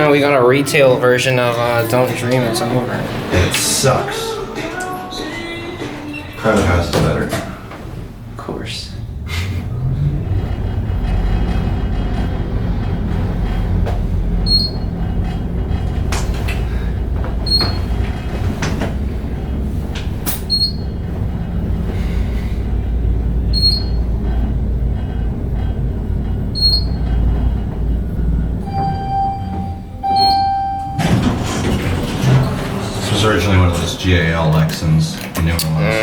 now we got a retail version of Don't Dream It's Over. It sucks. Private house is better. Of course. This was originally one of those GAL Lexans, the newer ones.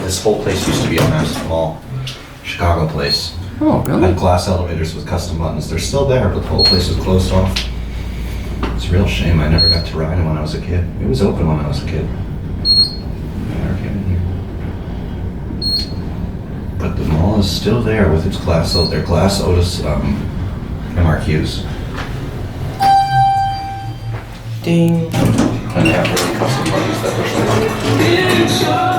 This whole place used to be a massive mall. Chicago place. Oh, really? Had glass elevators with custom buttons. They're still there, but the whole place was closed off. It's a real shame I never got to ride it when I was a kid. It was open when I was a kid. I never came in here. But the mall is still there with its glass, their glass OTIS MRQs. Ding. And they have really custom buttons that push them.